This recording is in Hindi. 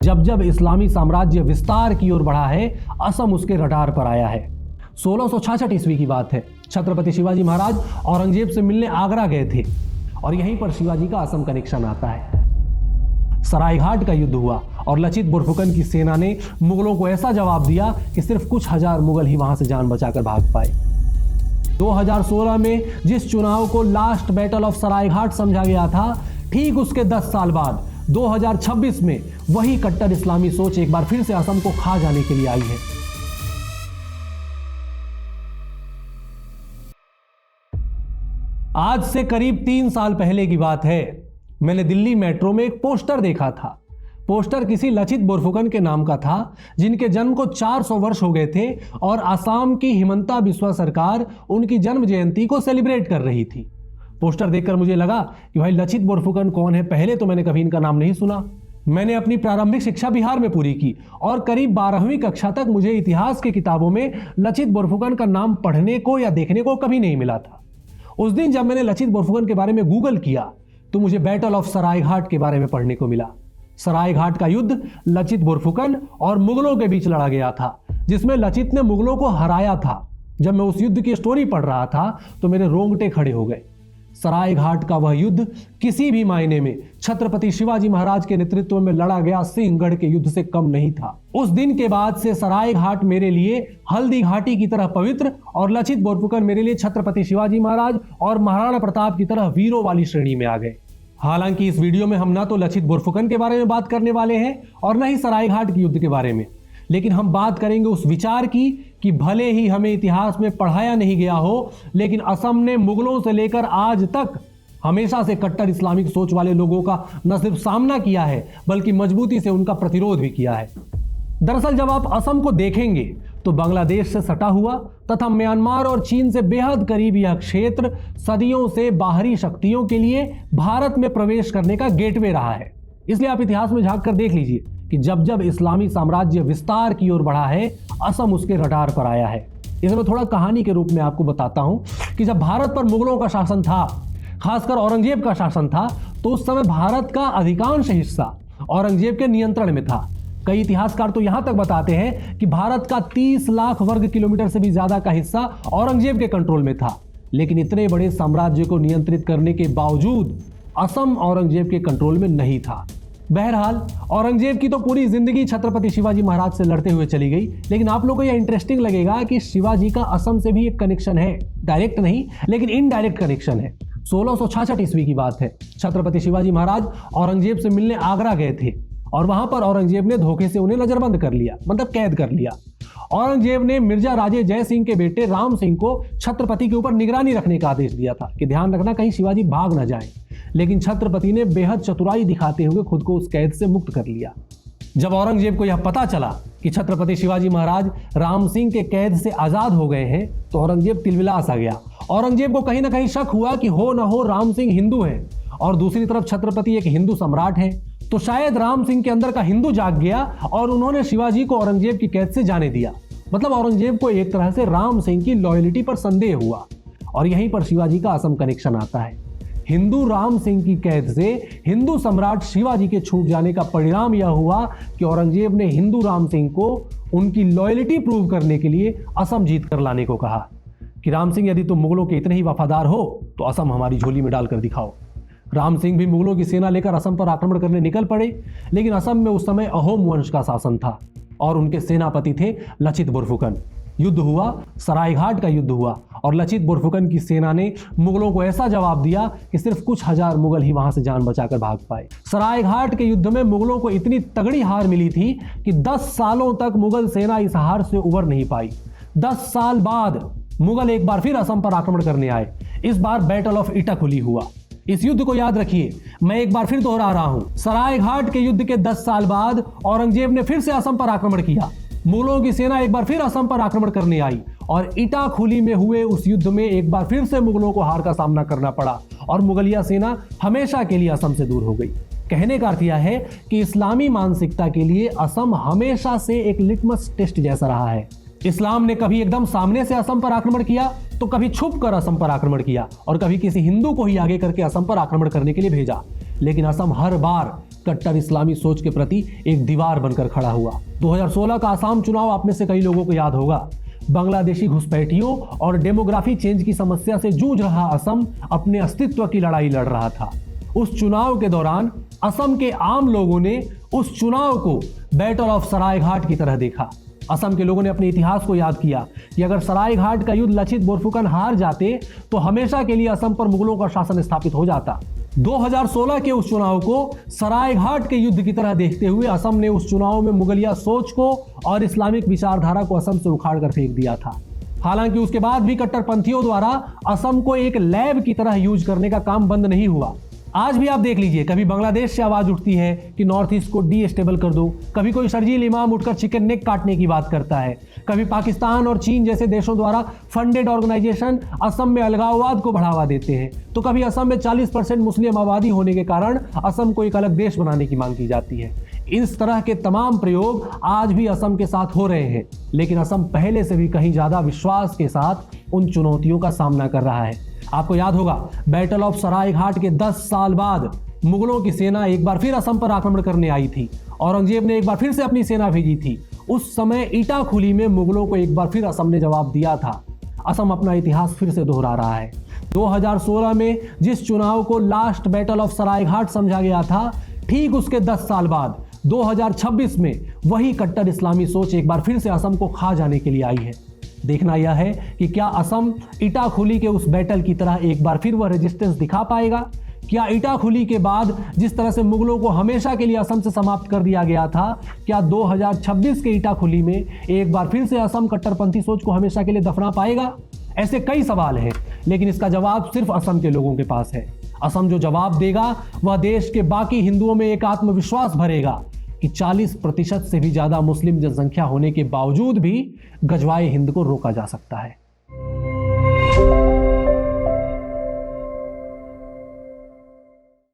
जब जब इस्लामी साम्राज्य विस्तार की ओर बढ़ा है, असम उसके रडार पर आया है। 1666 ईस्वी की बात है। छत्रपति शिवाजी महाराज औरंगजेब से मिलने आगरा गए थे और यहीं पर शिवाजी का असम कनेक्शन आता है। सरायघाट का युद्ध हुआ और लचित बोरफुकन की सेना ने मुगलों को ऐसा जवाब दिया कि सिर्फ कुछ हजार मुगल ही वहां से जान बचाकर भाग पाए। 2016 में जिस चुनाव को लास्ट बैटल ऑफ सरायघाट समझा गया था, ठीक उसके 10 साल बाद 2026 में वही कट्टर इस्लामी सोच एक बार फिर से असम को खा जाने के लिए आई है। आज से करीब 3 साल पहले की बात है। मैंने दिल्ली मेट्रो में एक पोस्टर देखा था। पोस्टर किसी लचित बोरफुकन के नाम का था, जिनके जन्म को 400 वर्ष हो गए थे और असम की हिमंता बिस्वा सरकार उनकी जन्म जयंती को सेलिब्रेट कर रही थी। पोस्टर देखकर मुझे लगा कि भाई लचित बोरफुकन कौन है, पहले तो मैंने कभी इनका नाम नहीं सुना। मैंने अपनी प्रारंभिक शिक्षा बिहार में पूरी की और करीब 12वीं कक्षा तक मुझे इतिहास की किताबों में लचित बोरफुकन का नाम पढ़ने को या देखने को कभी नहीं मिला था। उस दिन जब मैंने लचित बोरफुकन के बारे में गूगल किया तो मुझे बैटल ऑफ सरायघाट के बारे में पढ़ने को मिला। सरायघाट का युद्ध लचित बोरफुकन और मुगलों के बीच लड़ा गया था, जिसमें लचित ने मुगलों को हराया था। जब मैं उस युद्ध की स्टोरी पढ़ रहा था तो मेरे रोंगटे खड़े हो गए। सरायघाट का वह युद्ध किसी भी मायने में छत्रपति शिवाजी महाराज के नेतृत्व में लड़ा गया सिंहगढ़ के युद्ध से कम नहीं था। उस दिन के बाद से सरायघाट मेरे लिए हल्दी घाटी की तरह पवित्र और लचित बोरफुकन मेरे लिए छत्रपति शिवाजी महाराज और महाराणा प्रताप की तरह वीरों वाली श्रेणी में आ गए। हालांकि इस वीडियो में हम ना तो लचित बोरफुकन के बारे में बात करने वाले हैं और न ही सरायघाट के युद्ध के बारे में, लेकिन हम बात करेंगे उस विचार की कि भले ही हमें इतिहास में पढ़ाया नहीं गया हो, लेकिन असम ने मुगलों से लेकर आज तक हमेशा से कट्टर इस्लामिक सोच वाले लोगों का न सिर्फ सामना किया है बल्कि मजबूती से उनका प्रतिरोध भी किया है। दरअसल जब आप असम को देखेंगे तो बांग्लादेश से सटा हुआ तथा म्यांमार और चीन से बेहद करीब यह क्षेत्र सदियों से बाहरी शक्तियों के लिए भारत में प्रवेश करने का गेटवे रहा है। इसलिए आप इतिहास में झांक कर देख लीजिए कि जब जब इस्लामी साम्राज्य विस्तार की ओर बढ़ा है, असम उसके रडार पर आया है। इसे मैं थोड़ा कहानी के रूप में आपको बताता हूं कि जब भारत पर मुगलों का शासन था, खासकर औरंगजेब का शासन था, तो उस समय भारत का अधिकांश हिस्सा औरंगजेब के नियंत्रण में था। कई इतिहासकार तो यहां तक बताते हैं कि भारत का 30 लाख वर्ग किलोमीटर से भी ज्यादा का हिस्सा औरंगजेब के कंट्रोल में था। लेकिन इतने बड़े साम्राज्य को नियंत्रित करने के बावजूद असम औरंगजेब के कंट्रोल में नहीं था। बहरहाल औरंगजेब की तो पूरी जिंदगी छत्रपति शिवाजी महाराज से लड़ते हुए चली गई, लेकिन आप लोगों को यह इंटरेस्टिंग लगेगा कि शिवाजी का असम से भी एक कनेक्शन है। डायरेक्ट नहीं लेकिन इनडायरेक्ट कनेक्शन है। 1666 ईस्वी की बात है। छत्रपति शिवाजी महाराज औरंगजेब से मिलने आगरा गए थे और वहां पर औरंगजेब ने धोखे से उन्हें नजरबंद कर लिया, मतलब कैद कर लिया। औरंगजेब ने मिर्जा राजे जय सिंह के बेटे राम सिंह को छत्रपति के ऊपर निगरानी रखने का आदेश दिया था कि ध्यान रखना कहीं शिवाजी भाग न जाएं। लेकिन छत्रपति ने बेहद चतुराई दिखाते हुए खुद को उस कैद से मुक्त कर लिया। जब औरंगजेब को यह पता चला कि छत्रपति शिवाजी महाराज राम सिंह के कैद से आजाद हो गए हैं तो औरंगजेब तिलमिला सा गया। औरंगजेब को कहीं ना कहीं शक हुआ कि हो न हो राम सिंह हिंदू है और दूसरी तरफ छत्रपति एक हिंदू सम्राट है, तो शायद राम सिंह के अंदर का हिंदू जाग गया और उन्होंने शिवाजी को औरंगजेब की कैद से जाने दिया। मतलब औरंगजेब को एक तरह से राम सिंह की लॉयल्टी पर संदेह हुआ और यहीं पर शिवाजी का असम कनेक्शन आता है। हिंदू राम सिंह की कैद से हिंदू सम्राट शिवाजी के छूट जाने का परिणाम यह हुआ कि औरंगजेब ने हिंदू राम सिंह को उनकी लॉयल्टी प्रूव करने के लिए असम जीत कर लाने को कहा कि राम सिंह यदि तुम मुगलों के इतने ही वफादार हो तो असम हमारी झोली में डालकर दिखाओ। राम सिंह भी मुगलों की सेना लेकर असम पर आक्रमण करने निकल पड़े, लेकिन असम में उस समय अहोम वंश का शासन था और उनके सेनापति थे लचित बोरफुकन। युद्ध हुआ, सरायघाट का युद्ध हुआ और लचित बोरफुकन की सेना ने मुगलों को ऐसा जवाब दिया कि सिर्फ कुछ हजार मुगल ही वहां से जान बचाकर भाग पाए। सरायघाट के युद्ध में मुगलों को इतनी तगड़ी हार मिली थी कि 10 सालों तक मुगल सेना इस हार से उबर नहीं पाई। 10 साल बाद मुगल एक बार फिर असम पर आक्रमण करने आए। इस बार बैटल ऑफ इटाखुली हुआ। इस युद्ध को याद रखिए, मैं एक बार फिर दोहरा रहा हूं। सरायघाट के युद्ध के 10 साल बाद औरंगजेब ने फिर से असम पर आक्रमण किया। मुगलों की सेना एक बार फिर असम पर आक्रमण करने आई और इटाखुली में हुए उस युद्ध में एक बार फिर से मुगलों को हार का सामना करना पड़ा और मुगलिया सेना हमेशा के लिए असम से दूर हो गई। कहने का अर्थ यह है कि इस्लामी मानसिकता के लिए असम हमेशा से एक लिटमस टेस्ट जैसा रहा है। इस्लाम ने कभी एकदम सामने से असम पर आक्रमण किया तो कभी छुप कर असम पर आक्रमण किया और कभी किसी हिंदू को ही आगे करके असम पर आक्रमण करने के लिए भेजा, लेकिन असम हर बार कट्टर इस्लामी सोच के प्रति एक दीवार बनकर खड़ा हुआ। 2016 का आसाम चुनाव आप में से कई लोगों को याद होगा। बांग्लादेशी घुसपैठियों और डेमोग्राफी चेंज की समस्या से जूझ रहा असम अपने अस्तित्व की लड़ाई लड़ रहा था। उस चुनाव के दौरान असम के आम लोगों ने उस चुनाव को बैटल ऑफ सरायघाट की तरह देखा। असम के लोगों ने अपने इतिहास को याद किया कि अगर सरायघाट का युद्ध लचित बोरफुकन हार जाते तो हमेशा के लिए असम पर मुगलों का शासन स्थापित हो जाता। 2016 के उस चुनाव को सरायघाट के युद्ध की तरह देखते हुए असम ने उस चुनाव में मुगलिया सोच को और इस्लामिक विचारधारा को असम से उखाड़ कर फेंक दिया था। हालांकि उसके बाद भी कट्टरपंथियों द्वारा असम को एक लैब की तरह यूज करने का काम बंद नहीं हुआ। आज भी आप देख लीजिए, कभी बांग्लादेश से आवाज उठती है कि नॉर्थ ईस्ट को डीस्टेबल कर दो, कभी कोई शर्जील इमाम उठकर चिकन नेक काटने की बात करता है, कभी पाकिस्तान और चीन जैसे देशों द्वारा फंडेड ऑर्गेनाइजेशन असम में अलगाववाद को बढ़ावा देते हैं, तो कभी असम में 40% मुस्लिम आबादी होने के कारण असम को एक अलग देश बनाने की मांग की जाती है। इस तरह के तमाम प्रयोग आज भी असम के साथ हो रहे हैं, लेकिन असम पहले से भी कहीं ज्यादा विश्वास के साथ उन चुनौतियों का सामना कर रहा है। आपको याद होगा, बैटल ऑफ सरायघाट के 10 साल बाद मुगलों की सेना एक बार फिर असम पर आक्रमण करने आई थी। औरंगजेब ने एक बार फिर से अपनी सेना भेजी थी। उस समय ईटाखुली में मुगलों को एक बार फिर असम ने जवाब दिया था। असम अपना इतिहास फिर से दोहरा रहा है। 2016 में जिस चुनाव को लास्ट बैटल ऑफ सरायघाट समझा गया था, ठीक उसके 10 साल बाद 2026 में वही कट्टर इस्लामी सोच एक बार फिर से असम को खा जाने के लिए आई है। देखना यह है कि क्या असम ईटाखुली के उस बैटल की तरह एक बार फिर वह रेजिस्टेंस दिखा पाएगा। क्या ईटाखुली के बाद जिस तरह से मुगलों को हमेशा के लिए असम से समाप्त कर दिया गया था, क्या 2026 के ईटाखुली में एक बार फिर से असम कट्टरपंथी सोच को हमेशा के लिए दफना पाएगा। ऐसे कई सवाल हैं, लेकिन इसका जवाब सिर्फ असम के लोगों के पास है। असम जो जवाब देगा वह देश के बाकी हिंदुओं में एक आत्मविश्वास भरेगा कि 40% से भी ज्यादा मुस्लिम जनसंख्या होने के बावजूद भी गजवाए हिंद को रोका जा सकता है।